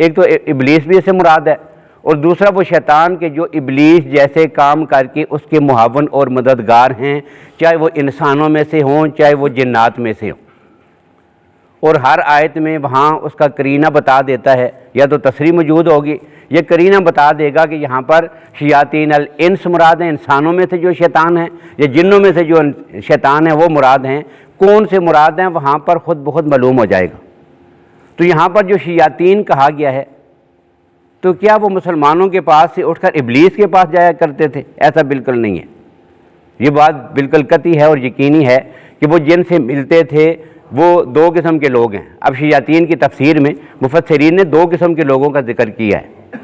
ایک تو ابلیس بھی اسے مراد ہے، اور دوسرا وہ شیطان کے جو ابلیس جیسے کام کر کے اس کے معاون اور مددگار ہیں، چاہے وہ انسانوں میں سے ہوں چاہے وہ جنات میں سے ہوں۔ اور ہر آیت میں وہاں اس کا قرینہ بتا دیتا ہے، یا تو تصریح موجود ہوگی، یہ قرینہ بتا دے گا کہ یہاں پر شیاطین الانس مراد ہیں، انسانوں میں سے جو شیطان ہیں، یا جنوں میں سے جو شیطان ہیں وہ مراد ہیں۔ کون سے مراد ہیں وہاں پر خود بخود معلوم ہو جائے گا۔ تو یہاں پر جو شیاطین کہا گیا ہے، تو کیا وہ مسلمانوں کے پاس سے اٹھ کر ابلیس کے پاس جایا کرتے تھے؟ ایسا بالکل نہیں ہے۔ یہ بات بالکل قطعی ہے اور یقینی ہے کہ وہ جن سے ملتے تھے وہ دو قسم کے لوگ ہیں۔ اب شیاطین کی تفسیر میں مفسرین نے دو قسم کے لوگوں کا ذکر کیا ہے۔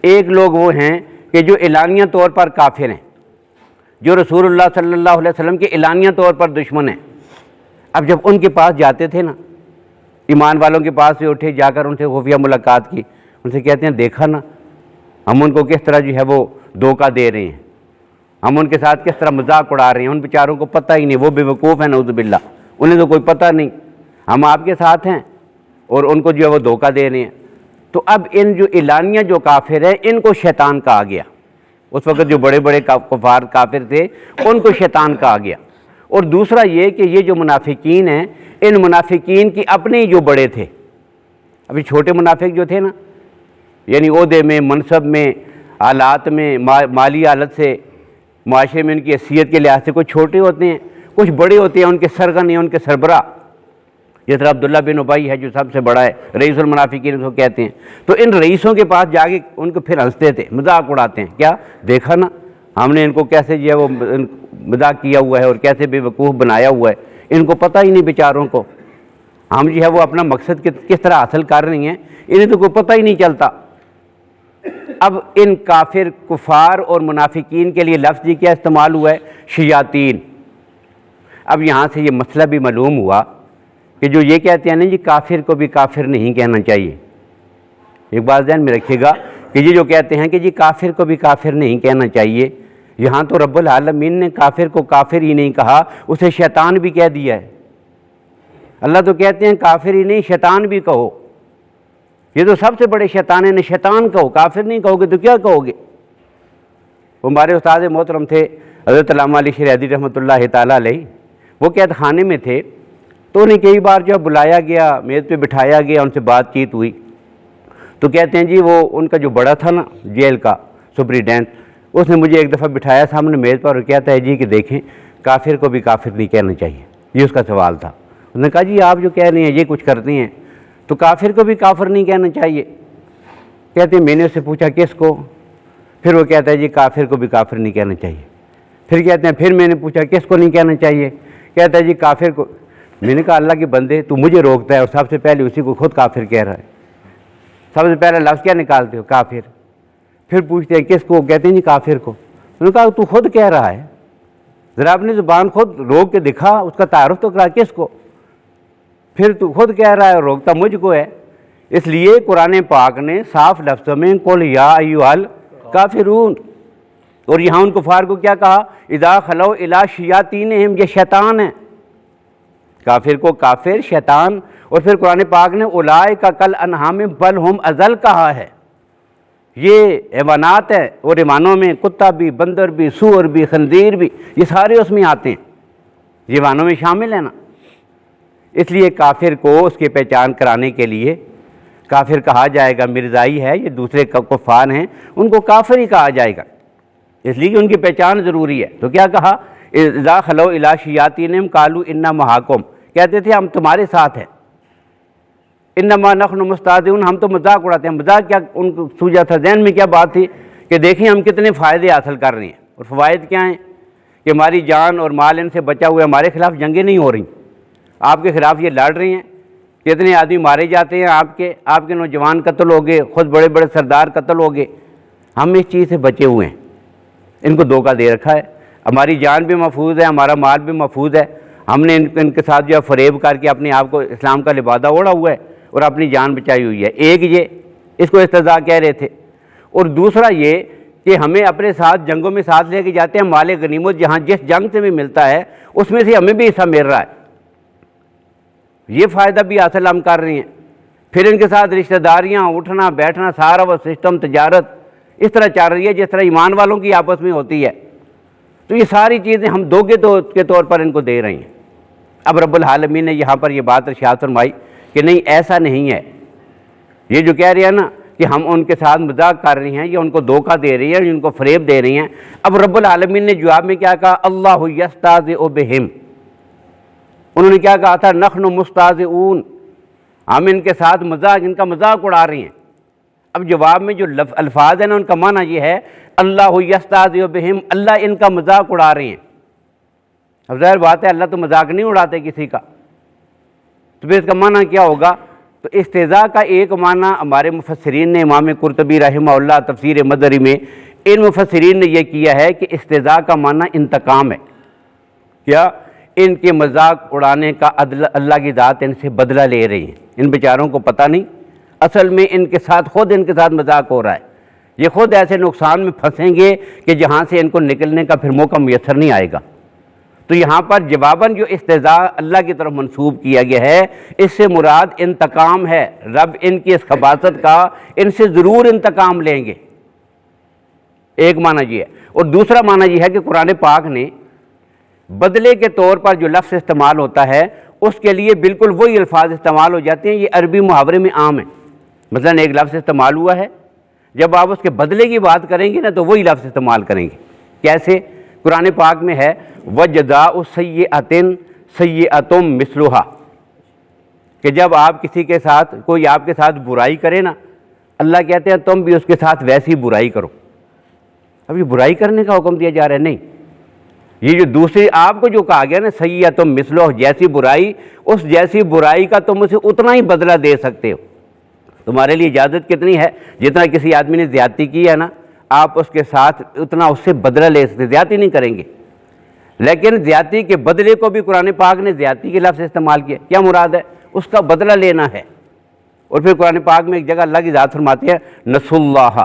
ایک لوگ وہ ہیں کہ جو اعلانیہ طور پر کافر ہیں، جو رسول اللہ صلی اللہ علیہ وسلم کے اعلانیہ طور پر دشمن ہیں۔ اب جب ان کے پاس جاتے تھے نا، ایمان والوں کے پاس سے اٹھے، جا کر ان سے خفیہ ملاقات کی، ان سے کہتے ہیں دیکھا نا ہم ان کو کس طرح جو ہے وہ دھوکہ دے رہے ہیں، ہم ان کے ساتھ کس طرح مذاق اڑا رہے ہیں، ان بیچاروں کو پتہ ہی نہیں، وہ بے وقوف ہیں نعوذ باللہ، انہیں تو کوئی پتہ نہیں، ہم آپ کے ساتھ ہیں اور ان کو جو ہے وہ دھوکہ دے رہے ہیں۔ تو اب ان جو اعلانیہ جو کافر ہیں ان کو شیطان کہا گیا۔ اس وقت جو بڑے بڑے کفار کافر تھے ان کو شیطان کہا گیا۔ اور دوسرا یہ کہ یہ جو منافقین ہیں، ان منافقین کی اپنے جو بڑے تھے، ابھی چھوٹے منافق جو تھے نا، یعنی عہدے میں، منصب میں، حالات میں، مالی حالت سے، معاشرے میں ان کی حیثیت کے لحاظ سے، کچھ چھوٹے ہوتے ہیں کچھ بڑے ہوتے ہیں، ان کے سرغن ہیں، ان کے سربراہ، جس طرح عبداللہ بن ابی ہے جو سب سے بڑا ہے، رئیس المنافقین اس کو کہتے ہیں۔ تو ان رئیسوں کے پاس جا کے ان کو پھر ہنستے تھے، مذاق اڑاتے ہیں، کیا دیکھا نا ہم نے ان کو کیسے جو ہے وہ مذاق کیا ہوا ہے اور کیسے بے وقوف بنایا ہوا ہے، ان کو پتہ ہی نہیں بیچاروں کو، ہم جو ہے وہ اپنا مقصد کس طرح حاصل کر رہی ہیں، انہیں تو کوئی پتہ ہی نہیں چلتا۔ اب ان کافر کفار اور منافقین کے لیے لفظ جی کیا استعمال ہوا ہے؟ شیاطین۔ اب یہاں سے یہ مسئلہ بھی معلوم ہوا کہ جو یہ کہتے ہیں نا جی کافر کو بھی کافر نہیں کہنا چاہیے، ایک بات ذہن میں رکھیے گا کہ یہ جو کہتے ہیں کہ جی کافر کو بھی کافر نہیں کہنا چاہیے، یہاں تو رب العالمین نے کافر کو کافر ہی نہیں کہا، اسے شیطان بھی کہہ دیا ہے۔ اللہ تو کہتے ہیں کافر ہی نہیں شیطان بھی کہو، یہ تو سب سے بڑے شیطان ہیں، شیطان کہو، کافر نہیں کہو گے تو کیا کہو گے؟ وہ ہمارے استاد محترم تھے حضرت علامہ علی شریعتی رحمۃ اللہ تعالیٰ علیہ، وہ قید خانے میں تھے، تو انہیں کئی بار جو بلایا گیا، میز پہ بٹھایا گیا، ان سے بات چیت ہوئی، تو کہتے ہیں جی وہ ان کا جو بڑا تھا نا جیل کا سپریڈینٹ، اس نے مجھے ایک دفعہ بٹھایا سامنے میز پر اور کہتا ہے جی کہ دیکھیں کافر کو بھی کافر نہیں کہنا چاہیے، یہ اس کا سوال تھا۔ انہوں نے کہا جی آپ جو کہہ رہے ہیں یہ کچھ کرتے ہیں تو کافر کو بھی کافر نہیں کہنا چاہیے۔ کہتے ہیں میں نے اس سے پوچھا کس کو؟ پھر وہ کہتا ہے جی کافر کو بھی کافر نہیں کہنا چاہیے۔ پھر کہتے ہیں پھر میں نے پوچھا کس کو نہیں کہنا چاہیے؟ کہتا ہے جی کافر کو۔ میں نے کہا اللہ کے بندے تو مجھے روکتا ہے اور سب سے پہلے اسی کو خود کافر کہہ رہا ہے، سب سے پہلے لفظ کیا نکالتے ہو؟ کافر۔ پھر پوچھتے ہیں کس کو؟ کہتے ہیں جی کافر کو۔ انہوں نے کہا تو خود کہہ رہا ہے، ذرا اپنی زبان خود روک کے دکھا، اس کا تعارف تو کرا کس کو؟ پھر تو خود کہہ رہا ہے اور روکتا مجھ کو ہے۔ اس لیے قرآن پاک نے صاف لفظوں میں قل یا ایھا الکافرون، اور یہاں ان کفار کو کیا کہا؟ اذا خلو الی شیاطینہم، یہ شیطان ہے، کافر کو کافر شیطان۔ اور پھر قرآن پاک نے اولئک کالانعام بل ہم اضل کہا ہے، یہ حیوانات ہیں، اور حیوانوں میں کتا بھی، بندر بھی، سور بھی، خنزیر بھی، یہ سارے اس میں آتے ہیں، یہ حیوانوں میں شامل ہیں نا۔ اس لیے کافر کو اس کی پہچان کرانے کے لیے کافر کہا جائے گا، مرزائی ہے، یہ دوسرے کفار ہیں، ان کو کافر ہی کہا جائے گا، اس لیے کہ ان کی پہچان ضروری ہے۔ تو کیا کہا؟ اذا خلو الی شیاطینہم قالوا انا معکم، کہتے تھے ہم تمہارے ساتھ ہیں، انما نحن مستہزئون، ہم تو مذاق اڑاتے ہیں۔ مذاق کیا ان کو سوجا تھا، ذہن میں کیا بات تھی کہ دیکھیں ہم کتنے فائدے حاصل کر رہے ہیں، اور فوائد کیا ہیں کہ ہماری جان اور مال ان سے بچا ہوا ہے، ہمارے خلاف جنگیں نہیں ہو رہی، آپ کے خلاف یہ لڑ رہے ہیں، کتنے آدمی مارے جاتے ہیں، آپ کے نوجوان قتل ہو گئے، خود بڑے بڑے سردار قتل ہو گئے، ہم اس چیز سے بچے ہوئے ہیں، ان کو دھوکہ دے رکھا ہے، ہماری جان بھی محفوظ ہے، ہمارا مال بھی محفوظ ہے، ہم نے ان کے ساتھ جو ہے فریب کر کے اپنے آپ کو اسلام کا لبادہ اوڑھا ہوا ہے اور اپنی جان بچائی ہوئی ہے۔ ایک یہ اس کو استہزاء کہہ رہے تھے، اور دوسرا یہ کہ ہمیں اپنے ساتھ جنگوں میں ساتھ لے کے جاتے ہیں، مال غنیمت جہاں جس جنگ سے بھی ملتا ہے اس میں سے ہمیں بھی حصہ مل رہا ہے، یہ فائدہ بھی حاصل ہم کر رہے ہیں۔ پھر ان کے ساتھ رشتہ داریاں، اٹھنا بیٹھنا، سارا وہ سسٹم، تجارت اس طرح چل رہی ہے جس طرح ایمان والوں کی آپس میں ہوتی ہے۔ تو یہ ساری چیزیں ہم دھوکے کے طور پر ان کو دے رہے ہیں۔ اب رب العالمین نے یہاں پر یہ بات ارشاد فرمائی کہ نہیں، ایسا نہیں ہے۔ یہ جو کہہ رہے ہیں نا کہ ہم ان کے ساتھ مذاق کر رہے ہیں یا ان کو دھوکہ دے رہے ہیں، ان کو فریب دے رہے ہیں، اب رب العالمین نے جواب میں کیا کہا؟ اللہ یستہزئ بہم۔ انہوں نے کیا کہا تھا؟ نحن مستہزئون، ہم ان کے ساتھ مذاق، ان کا مذاق اڑا رہے ہیں۔ اب جواب میں جو الفاظ ہیں نا ان کا معنی یہ ہے اللہ یستہزئ بہم، اللہ ان کا مذاق اڑا رہے ہیں۔ اب ظاہر بات ہے اللہ تو مذاق نہیں اڑاتے کسی کا، تو پھر اس کا معنی کیا ہوگا؟ تو استہزاء کا ایک معنی ہمارے مفسرین نے، امام قرطبی رحمہ اللہ تفسیر مدری میں، ان مفسرین نے یہ کیا ہے کہ استہزاء کا معنی انتقام ہے۔ کیا؟ ان کے مذاق اڑانے کا اللہ کی ذات ان سے بدلہ لے رہی ہے۔ ان بیچاروں کو پتہ نہیں، اصل میں ان کے ساتھ مذاق ہو رہا ہے۔ یہ خود ایسے نقصان میں پھنسیں گے کہ جہاں سے ان کو نکلنے کا پھر موقع میسر نہیں آئے گا۔ تو یہاں پر جواباً جو استہزاء اللہ کی طرف منسوب کیا گیا ہے، اس سے مراد انتقام ہے۔ رب ان کی اس خباثت کا ان سے ضرور انتقام لیں گے، ایک معنی یہ ہے۔ اور دوسرا معنی یہ ہے کہ قرآن پاک نے بدلے کے طور پر جو لفظ استعمال ہوتا ہے اس کے لیے بالکل وہی الفاظ استعمال ہو جاتے ہیں۔ یہ عربی محاورے میں عام ہے۔ مثلا ایک لفظ استعمال ہوا ہے، جب آپ اس کے بدلے کی بات کریں گے نا تو وہی لفظ استعمال کریں گے۔ کیسے؟ قرآن پاک میں ہے وَجَزَاءُ سَیِّئَةٍ سَیِّئَةٌ مِثْلُهَا، کہ جب آپ کسی کے ساتھ، کوئی آپ کے ساتھ برائی کرے نا، اللہ کہتے ہیں تم بھی اس کے ساتھ ویسی برائی کرو۔ اب یہ برائی کرنے کا حکم دیا جا رہا ہے؟ نہیں، یہ جو دوسری آپ کو جو کہا گیا نا سیئۃ مثلہ، جیسی برائی، اس جیسی برائی کا تم اسے اتنا ہی بدلہ دے سکتے ہو۔ تمہارے لیے اجازت کتنی ہے؟ جتنا کسی آدمی نے زیادتی کی ہے نا، آپ اس کے ساتھ اتنا اس سے بدلہ لے سکتے، زیادتی نہیں کریں گے۔ لیکن زیادتی کے بدلے کو بھی قرآن پاک نے زیادتی کے لفظ استعمال کیا۔ کیا مراد ہے؟ اس کا بدلہ لینا ہے۔ اور پھر قرآن پاک میں ایک جگہ اللہ کی ذات فرماتی ہے نسوا اللہ،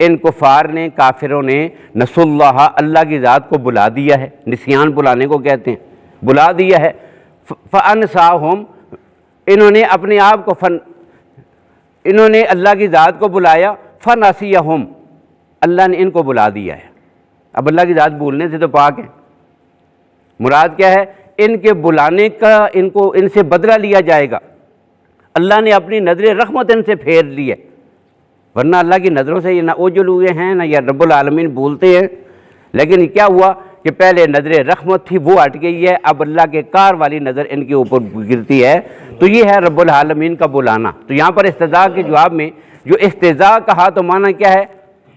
ان کفار نے، کافروں نے نسوا اللہ، اللہ کی ذات کو بلا دیا ہے۔ نسیان بلانے کو کہتے ہیں، بلا دیا ہے۔ فانساہم، انہوں نے اپنے آپ کو انہوں نے اللہ کی ذات کو بلایا، فنسیہم، اللہ نے ان کو بلا دیا ہے۔ اب اللہ کی ذات بھولنے سے تو پاک ہے۔ مراد کیا ہے؟ ان کے بلانے کا ان سے بدلہ لیا جائے گا۔ اللہ نے اپنی نظر رحمت ان سے پھیر لی ہے، ورنہ اللہ کی نظروں سے یہ نہ اوجل ہوئے ہیں نہ یا رب العالمین بھولتے ہیں۔ لیکن کیا ہوا کہ پہلے نظر رحمت تھی وہ ہٹ گئی ہے، اب اللہ کے کار والی نظر ان کے اوپر گرتی ہے۔ تو یہ ہے رب العالمین کا بلانا۔ تو یہاں پر استہزاء کے جواب میں جو استہزاء کہا تو معنی کیا ہے؟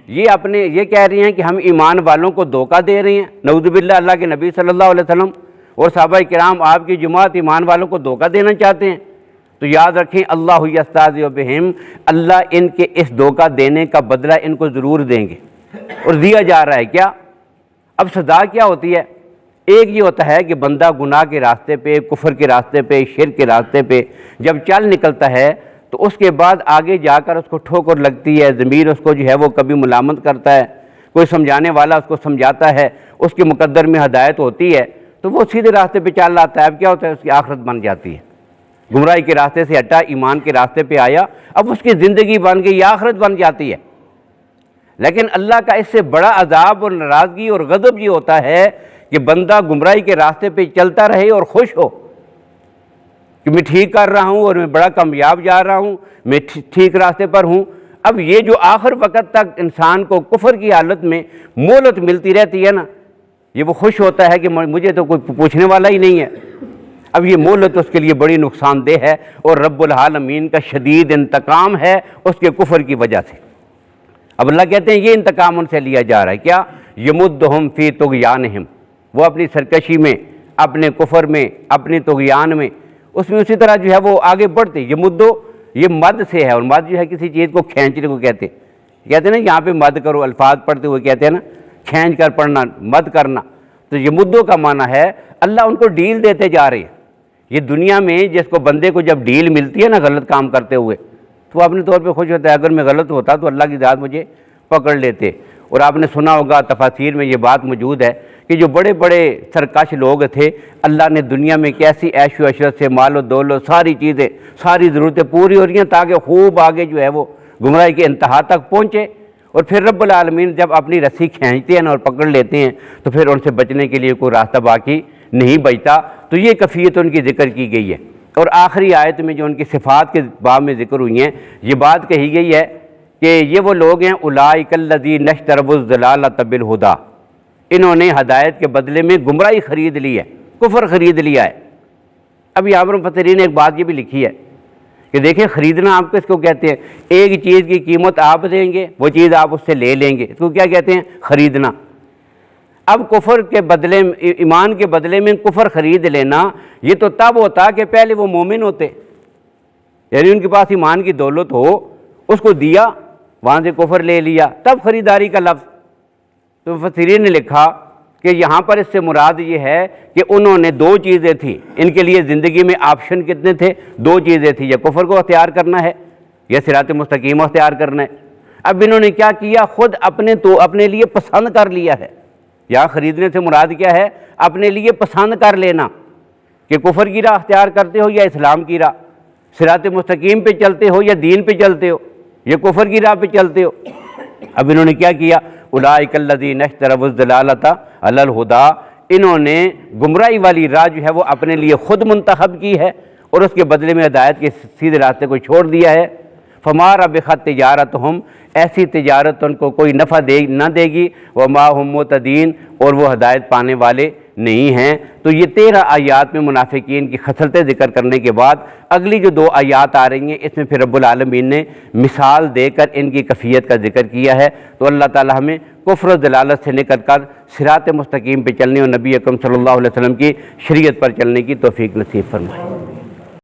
یہ کہہ رہی ہیں کہ ہم ایمان والوں کو دھوکہ دے رہے ہیں، نعوذ باللہ، اللہ کے نبی صلی اللہ علیہ وسلم اور صحابہ کرام آپ کی جماعت ایمان والوں کو دھوکہ دینا چاہتے ہیں۔ تو یاد رکھیں اللہ یستہزئ بہم، اللہ ان کے اس دھوکہ دینے کا بدلہ ان کو ضرور دیں گے، اور دیا جا رہا ہے۔ کیا؟ اب سزا کیا ہوتی ہے؟ ایک یہ ہوتا ہے کہ بندہ گناہ کے راستے پہ، کفر کے راستے پہ، شرک کے راستے پہ جب چل نکلتا ہے تو اس کے بعد آگے جا کر اس کو ٹھوکر لگتی ہے، ضمیر اس کو جو ہے وہ کبھی ملامت کرتا ہے، کوئی سمجھانے والا اس کو سمجھاتا ہے، اس کے مقدر میں ہدایت ہوتی ہے تو وہ سیدھے راستے پہ چل آتا ہے۔ اب کیا ہوتا ہے؟ اس کی آخرت بن جاتی ہے۔ گمراہی کے راستے سے ہٹا، ایمان کے راستے پہ آیا، اب اس کی زندگی بن گئی، آخرت بن جاتی ہے۔ لیکن اللہ کا اس سے بڑا عذاب اور ناراضگی اور غضب یہ ہوتا ہے کہ بندہ گمراہی کے راستے پہ چلتا رہے اور خوش ہو کہ میں ٹھیک کر رہا ہوں اور میں بڑا کامیاب جا رہا ہوں، میں ٹھیک راستے پر ہوں۔ اب یہ جو آخر وقت تک انسان کو کفر کی حالت میں مہلت ملتی رہتی ہے نا، یہ وہ خوش ہوتا ہے کہ مجھے تو کوئی پوچھنے والا ہی نہیں ہے۔ اب یہ مہلت اس کے لیے بڑی نقصان دہ ہے، اور رب العالمین کا شدید انتقام ہے اس کے کفر کی وجہ سے۔ اب اللہ کہتے ہیں یہ انتقام ان سے لیا جا رہا ہے۔ کیا؟ یمدہم فی طغیانہم، وہ اپنی سرکشی میں، اپنے کفر میں، اپنی طغیان میں، اس میں اسی طرح جو ہے وہ آگے بڑھتے۔ یمدو، یہ مد سے ہے، اور مد جو ہے کسی چیز کو کھینچنے کو کہتے ہیں نا، یہاں پہ مد کرو، الفاظ پڑھتے ہوئے کہتے ہیں نا کھینچ کر پڑھنا، مد کرنا۔ تو یمدو کا معنی ہے اللہ ان کو ڈیل دیتے جا رہے ہیں۔ یہ دنیا میں جس کو بندے کو جب ڈیل ملتی ہے نا غلط کام کرتے ہوئے تو وہ اپنے طور پہ خوش ہوتا ہے، اگر میں غلط ہوتا تو اللہ کی ذات مجھے پکڑ لیتے۔ اور آپ نے سنا ہوگا تفاسیر میں یہ بات موجود ہے کہ جو بڑے بڑے سرکش لوگ تھے، اللہ نے دنیا میں کیسی عیش و عشرت سے مال و دولت ساری چیزیں ساری ضرورتیں پوری ہو رہی ہیں تاکہ خوب آگے جو ہے وہ گمراہی کے انتہا تک پہنچے، اور پھر رب العالمین جب اپنی رسی کھینچتے ہیں اور پکڑ لیتے ہیں تو پھر ان سے بچنے کے لیے کوئی راستہ باقی نہیں بچتا۔ تو یہ کیفیت ان کی ذکر کی گئی ہے، اور آخری آیت میں جو ان کی صفات کے باب میں ذکر ہوئی ہیں یہ بات کہی گئی ہے کہ یہ وہ لوگ ہیں اولئک الذین اشتروا الضلالۃ بالہدی، انہوں نے ہدایت کے بدلے میں گمراہی خرید لی ہے، کفر خرید لیا ہے۔ اب یہاں پر مفسرین نے ایک بات یہ بھی لکھی ہے کہ دیکھیں خریدنا آپ کس کو کہتے ہیں؟ ایک چیز کی قیمت آپ دیں گے، وہ چیز آپ اس سے لے لیں گے، اس کو کیا کہتے ہیں؟ خریدنا۔ اب کفر کے بدلے ایمان کے بدلے میں کفر خرید لینا یہ تو تب ہوتا کہ پہلے وہ مومن ہوتے، یعنی ان کے پاس ایمان کی دولت ہو، اس کو دیا، وہاں سے کفر لے لیا، تب خریداری کا لفظ۔ تو مفسرین نے لکھا کہ یہاں پر اس سے مراد یہ ہے کہ انہوں نے دو چیزیں تھیں، ان کے لیے زندگی میں آپشن کتنے تھے؟ دو چیزیں تھیں، یا کفر کو اختیار کرنا ہے یا صراط مستقیم اختیار کرنا ہے۔ اب انہوں نے کیا کیا؟ خود اپنے لیے پسند کر لیا ہے۔ یہاں خریدنے سے مراد کیا ہے؟ اپنے لیے پسند کر لینا کہ کفر کی راہ اختیار کرتے ہو یا اسلام کی راہ، صراط مستقیم پہ چلتے ہو یا دین پہ چلتے ہو یا کفر کی راہ پہ چلتے ہو۔ اب انہوں نے کیا کیا؟ اولئک الذین اشتروا الضلالۃ علی الہدی، انہوں نے گمراہی والی راہ جو ہے وہ اپنے لیے خود منتخب کی ہے اور اس کے بدلے میں ہدایت کے سیدھے راستے کو چھوڑ دیا ہے۔ فما ربحت تجارتہم، ایسی تجارت ان کو کوئی نفع نہ دے گی، وما ہم مہتدین، اور وہ ہدایت پانے والے نہیں ہیں۔ تو یہ 13 آیات میں منافقین کی خصلتیں ذکر کرنے کے بعد اگلی جو 2 آیات آ رہی ہیں اس میں پھر رب العالمین نے مثال دے کر ان کی کیفیت کا ذکر کیا ہے۔ تو اللہ تعالی ہمیں کفر و ضلالت سے نکل کر صراط مستقیم پہ چلنے اور نبی اکرم صلی اللہ علیہ وسلم کی شریعت پر چلنے کی توفیق نصیب فرمائے۔